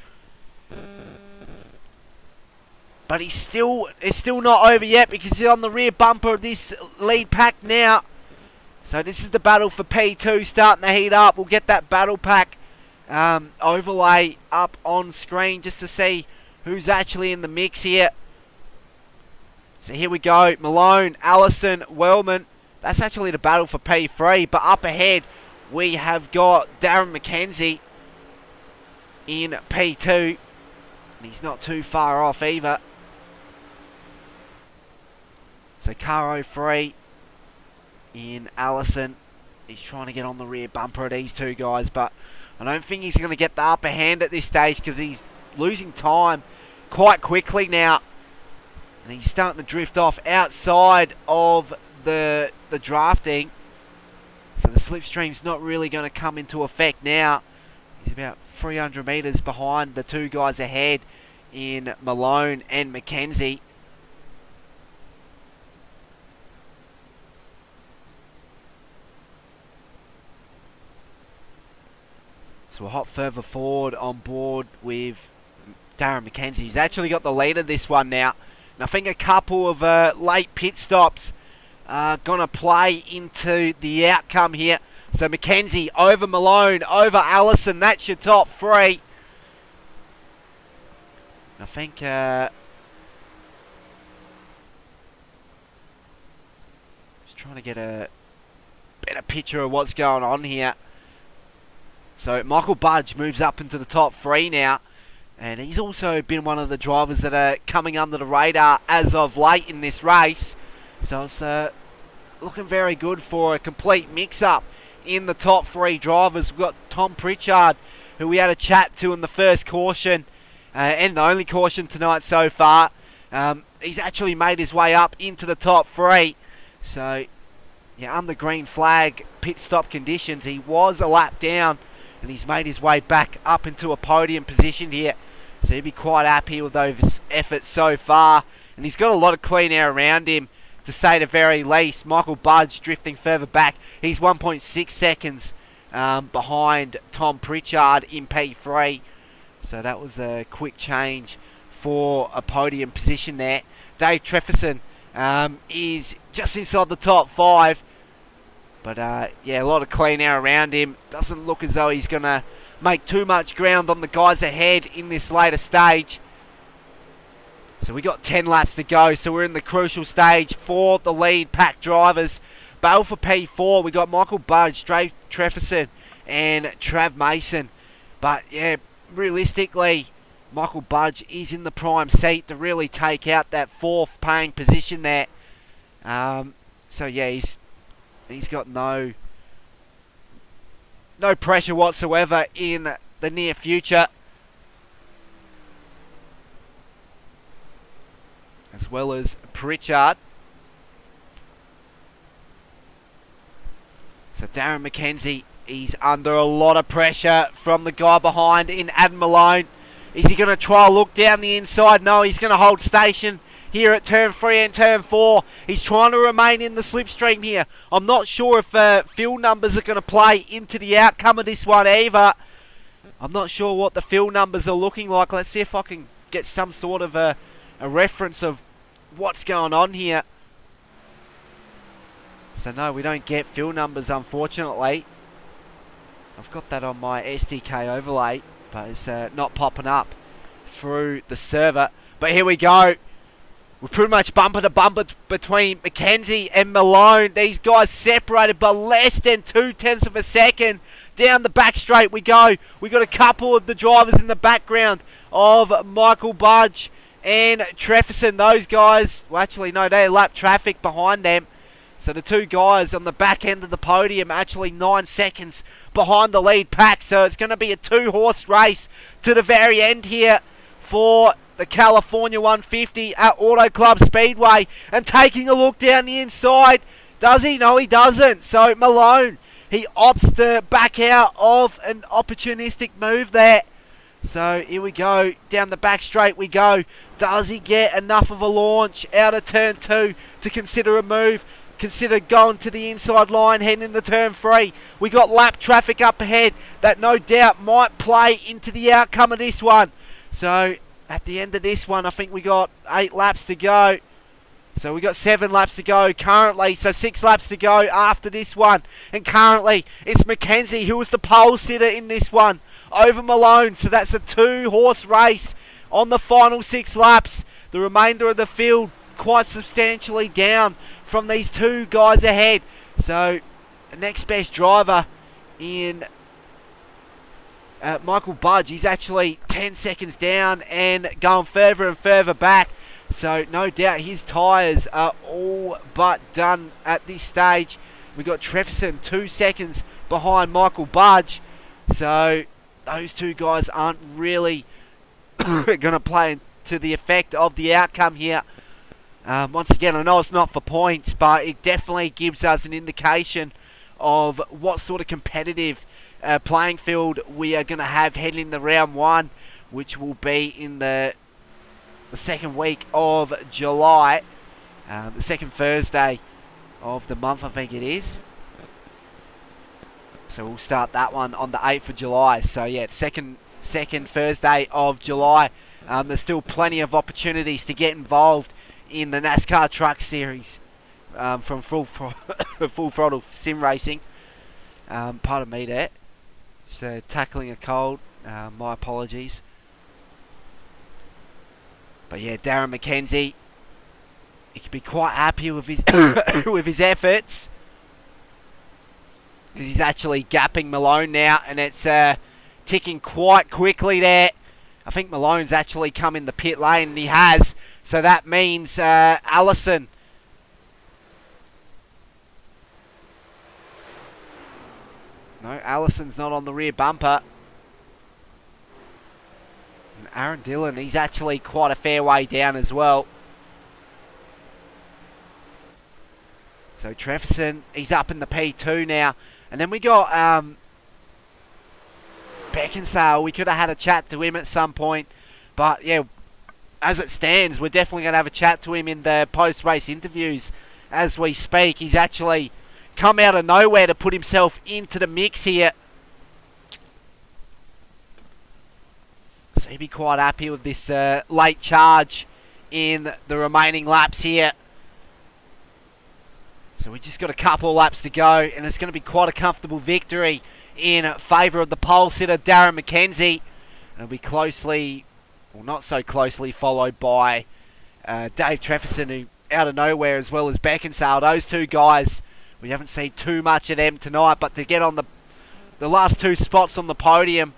But it's still not over yet because he's on the rear bumper of this lead pack now. So this is the battle for P2 starting to heat up. We'll get that battle pack overlay up on screen just to see who's actually in the mix here. So here we go. Malone, Allison, Wellman. That's actually the battle for P3. But up ahead, we have got Darren McKenzie in P2. And he's not too far off either. So car 03 in Allison. He's trying to get on the rear bumper of these 2 guys. But I don't think he's going to get the upper hand at this stage because he's losing time quite quickly now. And he's starting to drift off outside of the drafting. So the slipstream's not really going to come into effect now. He's about 300 metres behind the 2 guys ahead in Malone and McKenzie. So we'll hop further forward on board with Darren McKenzie. He's actually got the lead of this one now. And I think a couple of late pit stops are going to play into the outcome here. So McKenzie over Malone, over Allison. That's your top 3. I think just trying to get a better picture of what's going on here. So Michael Budge moves up into the top 3 now. And he's also been one of the drivers that are coming under the radar as of late in this race. So it's looking very good for a complete mix-up in the top 3 drivers. We've got Tom Pritchard, who we had a chat to in the first caution, and the only caution tonight so far. He's actually made his way up into the top 3. So, yeah, under green flag pit stop conditions, he was a lap down, and he's made his way back up into a podium position here. So he'll be quite happy with those efforts so far. And he's got a lot of clean air around him, to say the very least. Michael Budge drifting further back. He's 1.6 seconds behind Tom Pritchard in P3. So that was a quick change for a podium position there. Dave Trefferson is just inside the top 5. But yeah, a lot of clean air around him. Doesn't look as though he's going to make too much ground on the guys ahead in this later stage. So we got 10 laps to go. So we're in the crucial stage for the lead pack drivers. Battle for P4. We got Michael Budge, Dave Trefferson, and Trav Mason. But yeah, realistically, Michael Budge is in the prime seat to really take out that 4th paying position there. So yeah, he's got no pressure whatsoever in the near future. As well as Pritchard. So Darren McKenzie, he's under a lot of pressure from the guy behind in Adam Malone. Is he going to try a look down the inside? No, he's going to hold station here at turn 3 and turn 4. He's trying to remain in the slipstream here. I'm not sure if field numbers are going to play into the outcome of this one either. I'm not sure what the field numbers are looking like. Let's see if I can get some sort of a reference of what's going on here. So no, we don't get field numbers, unfortunately. I've got that on my SDK overlay, but it's not popping up through the server. But here we go. We're pretty much bumper to bumper between McKenzie and Malone. These guys separated by less than 0.2 of a second. Down the back straight we go. We got a couple of the drivers in the background of Michael Budge and Trefferson. Those guys, well actually no, they're lap traffic behind them. So the two guys on the back end of the podium actually 9 seconds behind the lead pack. So it's going to be a 2-horse race to the very end here for the California 150 at Auto Club Speedway. And taking a look down the inside, does he? No, he doesn't. So Malone, he opts to back out of an opportunistic move there. So here we go, down the back straight we go. Does he get enough of a launch out of turn 2 to consider a move? Consider going to the inside line, heading into turn 3. We got lap traffic up ahead that no doubt might play into the outcome of this one. So at the end of this one, I think we got 8 laps to go. So we got 7 laps to go currently, so 6 laps to go after this one. And currently, it's Mackenzie who was the pole sitter in this one over Malone. So that's a 2-horse race on the final 6 laps. The remainder of the field quite substantially down from these 2 guys ahead. So the next best driver in Michael Budge, he's actually 10 seconds down and going further and further back. So no doubt his tyres are all but done at this stage. We got Trefferson 2 seconds behind Michael Budge. So those 2 guys aren't really going to play to the effect of the outcome here. Once again, I know it's not for points, but it definitely gives us an indication of what sort of competitive playing field we are going to have heading into round 1, which will be in the second week of July, the second Thursday of the month, I think it is. So we'll start that one on the 8th of July. So yeah, second Thursday of July. There's still plenty of opportunities to get involved in the NASCAR Truck Series from Full Throttle Sim Racing. Pardon me there. So tackling a cold. My apologies. But yeah, Darren McKenzie, he could be quite happy with his with his efforts, because he's actually gapping Malone now, and it's ticking quite quickly there. I think Malone's actually come in the pit lane, and he has. So that means Allison. No, Allison's not on the rear bumper. And Aaron Dillon, he's actually quite a fair way down as well. So Trefferson, he's up in the P2 now. And then we got Beckinsale. We could have had a chat to him at some point. But yeah, as it stands, we're definitely going to have a chat to him in the post-race interviews as we speak. He's actually come out of nowhere to put himself into the mix here. So he'd be quite happy with this late charge in the remaining laps here. So we just got a couple laps to go, and it's going to be quite a comfortable victory in favour of the pole sitter, Darren McKenzie. And it'll be closely, well, not so closely, followed by Dave Trefferson, who out of nowhere, as well as Beckinsale. Those 2 guys, we haven't seen too much of them tonight, but to get on the last 2 spots on the podium,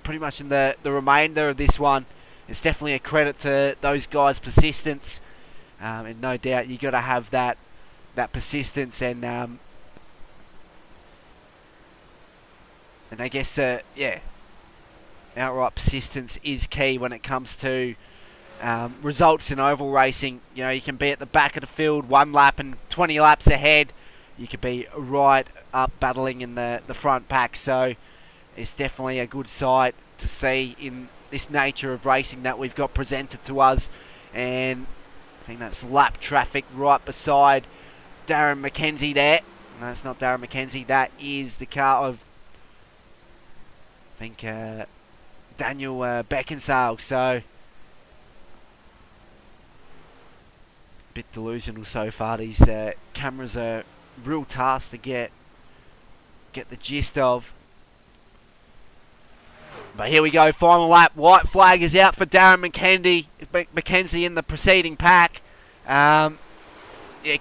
pretty much in the remainder of this one, it's definitely a credit to those guys' persistence. And no doubt you got to have that persistence and I guess yeah, outright persistence is key when it comes to results in oval racing. You know, you can be at the back of the field 1 lap and 20 laps ahead. You could be right up battling in the front pack. So it's definitely a good sight to see in this nature of racing that we've got presented to us. And I think that's lap traffic right beside Darren McKenzie there. No, it's not Darren McKenzie. That is the car of, I think, Daniel Beckinsale. So, bit delusional so far. These cameras are a real task to get the gist of. But here we go, final lap. White flag is out for Darren McKenzie in the preceding pack. Yeah,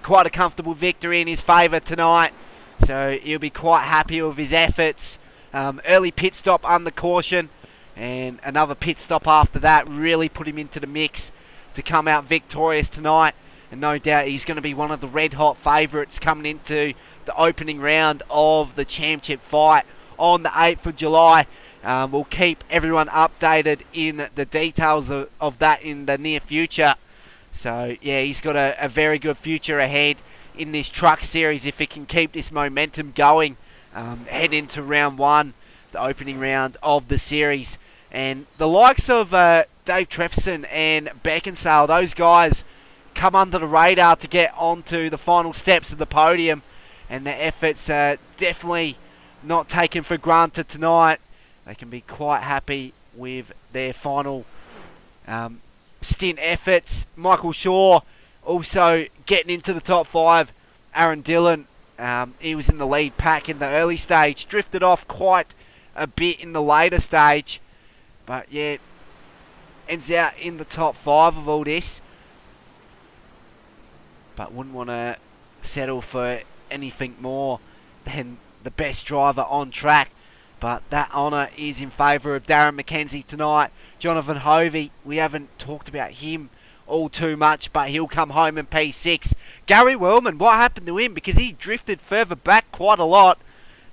quite a comfortable victory in his favour tonight. So he'll be quite happy with his efforts. Early pit stop under caution, and another pit stop after that really put him into the mix to come out victorious tonight. and no doubt he's going to be one of the red-hot favourites coming into the opening round of the championship fight on the 8th of July. We'll keep everyone updated in the details of that in the near future. So, yeah, he's got a very good future ahead in this truck series if he can keep this momentum going. Head into round 1, the opening round of the series. And the likes of Dave Trefferson and Beckinsale, those guys come under the radar to get onto the final steps of the podium. And their efforts are definitely not taken for granted tonight. They can be quite happy with their final stint efforts. Michael Shaw also getting into the top 5. Aaron Dillon, he was in the lead pack in the early stage. Drifted off quite a bit in the later stage. But yeah, ends out in the top 5 of all this. But wouldn't want to settle for anything more than the best driver on track. But that honour is in favour of Darren McKenzie tonight. Jonathan Hovey, we haven't talked about him all too much, but he'll come home in P6. Gary Wellman, what happened to him? Because he drifted further back quite a lot.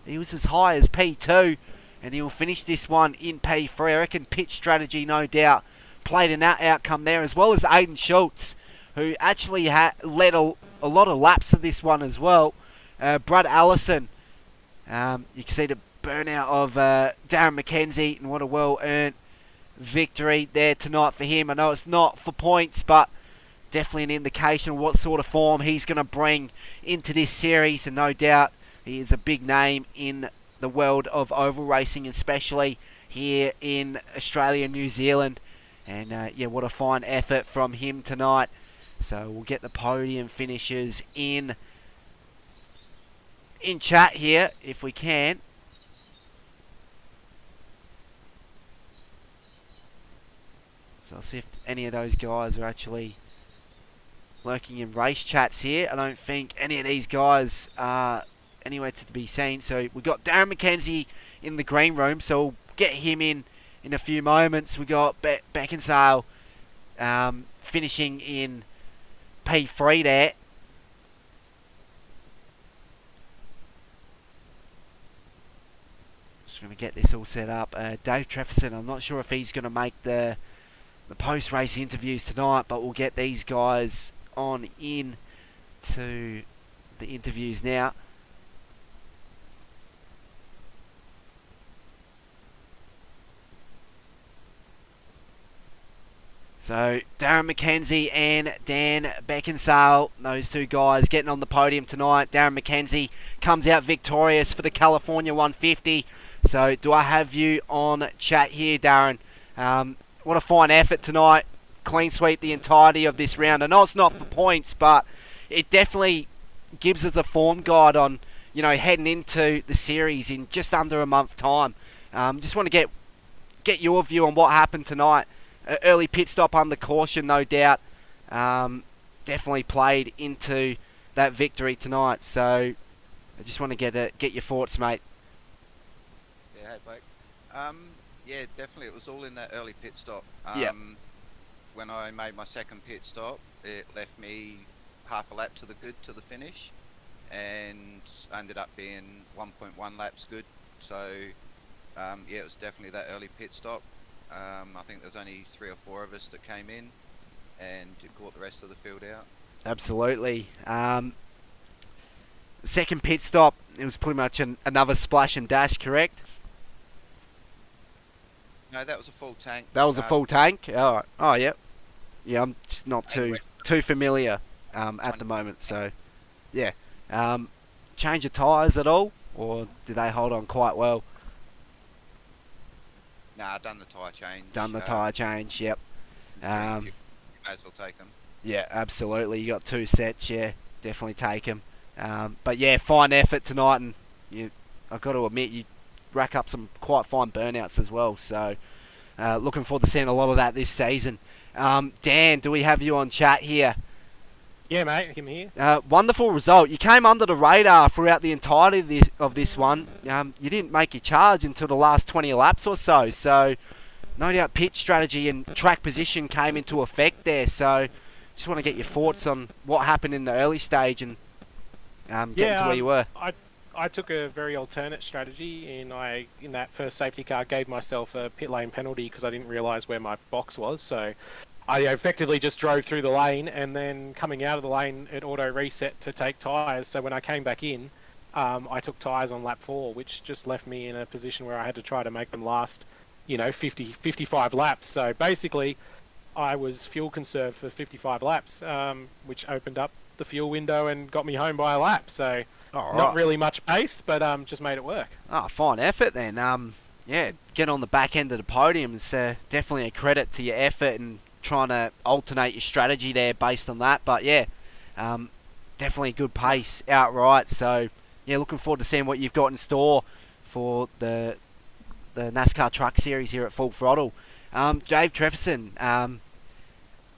He was as high as P2, and he'll finish this one in P3. I reckon pitch strategy, no doubt, played an outcome there, as well as Aiden Schultz, who actually led a lot of laps of this one as well. Brad Allison, you can see the burnout of Darren McKenzie, and what a well-earned victory there tonight for him. I know it's not for points, but definitely an indication of what sort of form he's going to bring into this series, and no doubt he is a big name in the world of oval racing, especially here in Australia and New Zealand. And yeah, what a fine effort from him tonight. So we'll get the podium finishes in chat here if we can. So I'll see if any of those guys are actually lurking in race chats here. I don't think any of these guys are anywhere to be seen. So we've got Darren McKenzie in the green room, so we'll get him in a few moments. We got Beckinsale finishing in P3 there. Just going to get this all set up. Dave Trefferson, I'm not sure if he's going to make the post-race interviews tonight, but we'll get these guys on in to the interviews now. So Darren McKenzie and Dan Beckinsale, those two guys getting on the podium tonight. Darren McKenzie comes out victorious for the California 150. So do I have you on chat here, Darren? What a fine effort tonight. Clean sweep the entirety of this round. I know it's not for points, but it definitely gives us a form guide on, heading into the series in just under a month time. Just want to get your view on what happened tonight. Early pit stop under caution, no doubt. Definitely played into that victory tonight. So I just want to get your thoughts, mate. Yeah, hey, Blake. Yeah, definitely. It was all in that early pit stop. When I made my second pit stop, it left me half a lap to the good to the finish, and ended up being 1.1 laps good. So yeah, it was definitely that early pit stop. I think there's only 3 or 4 of us that came in, and it caught the rest of the field out. Absolutely. Second pit stop, it was pretty much another splash and dash, correct? No, that was a full tank. That was a full tank? Oh, yep. Yeah, I'm just not too familiar at the moment, so yeah. Change of tyres at all, or did they hold on quite well? Nah, done the tyre change. Done the tyre change, yep. You may as well take them. Yeah, absolutely. You got 2 sets, yeah. Definitely take them. But yeah, fine effort tonight, and I've got to admit, you rack up some quite fine burnouts as well. So looking forward to seeing a lot of that this season. Dan, do we have you on chat here? Yeah, mate, I'm here. Wonderful result. You came under the radar throughout the entirety of this one. You didn't make your charge until the last 20 laps or so. So no doubt pitch strategy and track position came into effect there. So just want to get your thoughts on what happened in the early stage and getting to where you were. I took a very alternate strategy, and in that first safety car, gave myself a pit lane penalty because I didn't realise where my box was. So I effectively just drove through the lane, and then coming out of the lane, it auto reset to take tyres. So when I came back in, I took tyres on lap 4, which just left me in a position where I had to try to make them last, 55 laps. So basically, I was fuel conserved for 55 laps, which opened up the fuel window and got me home by a lap. So not really much pace, but just made it work. Oh, fine effort then. Get on the back end of the podium is definitely a credit to your effort and trying to alternate your strategy there based on that. But definitely good pace outright. So looking forward to seeing what you've got in store for the NASCAR Truck Series here at Full Throttle. Dave Trefferson,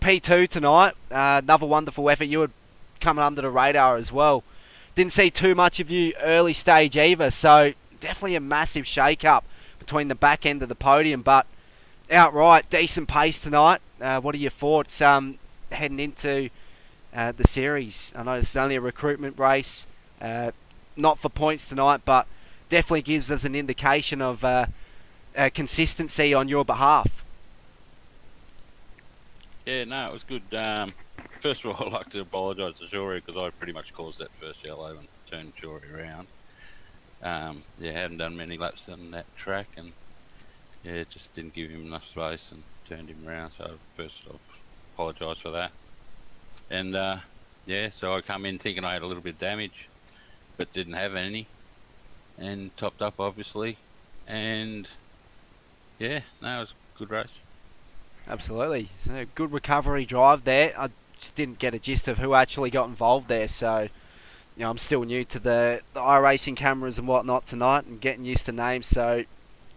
P2 tonight, another wonderful effort. You were coming under the radar as well. Didn't see too much of you early stage either, so definitely a massive shake-up between the back end of the podium, but outright decent pace tonight. What are your thoughts heading into the series? I know it's only a recruitment race, not for points tonight, but definitely gives us an indication of consistency on your behalf. Yeah, no, it was good. First of all, I'd like to apologise to Shorey because I pretty much caused that first yellow and turned Shorey around. Hadn't done many laps on that track, and just didn't give him enough space and turned him around. So first off, apologise for that. And so I come in thinking I had a little bit of damage, but didn't have any, and topped up obviously. And it was a good race. Absolutely. So good recovery drive there. I just didn't get a gist of who actually got involved there, so I'm still new to the iRacing cameras and whatnot tonight and getting used to names, so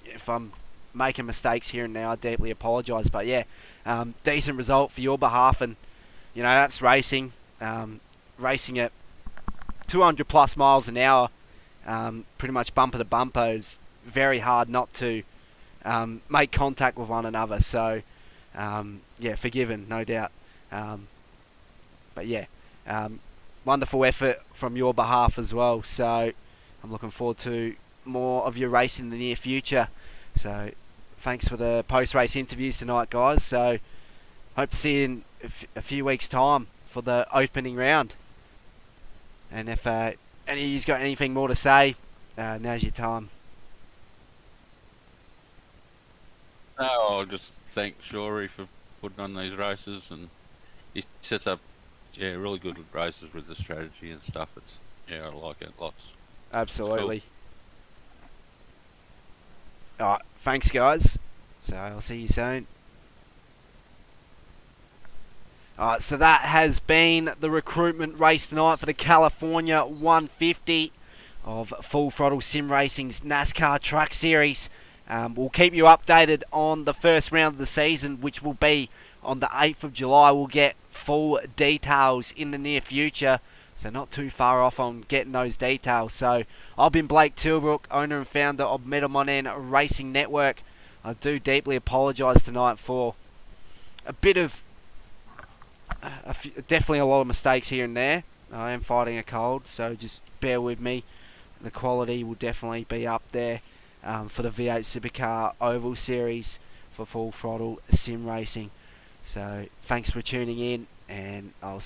if I'm making mistakes here and now, I deeply apologise. But decent result for your behalf, and that's racing. Racing at 200 plus miles an hour, pretty much bumper to bumper, is very hard not to make contact with one another, so forgiven, no doubt. Wonderful effort from your behalf as well, so I'm looking forward to more of your race in the near future. So thanks for the post-race interviews tonight, guys. So hope to see you in a few weeks' time for the opening round. And if any of you's got anything more to say, now's your time. No, I'll just thank Shorey for putting on these races, and he sets up really good races with the strategy and stuff. I like it lots. Absolutely. Cool. Alright, thanks guys. So I'll see you soon. Alright, so that has been the recruitment race tonight for the California 150 of Full Throttle Sim Racing's NASCAR Truck Series. We'll keep you updated on the first round of the season, which will be on the 8th of July. We'll get full details in the near future, so not too far off on getting those details. So I've been Blake Tilbrook, owner and founder of Medomonen Racing Network. I do deeply apologise tonight for a bit of, definitely a lot of mistakes here and there. I am fighting a cold, so just bear with me. The quality will definitely be up there for the V8 Supercar Oval Series for Full Throttle Sim Racing. So thanks for tuning in, and I'll see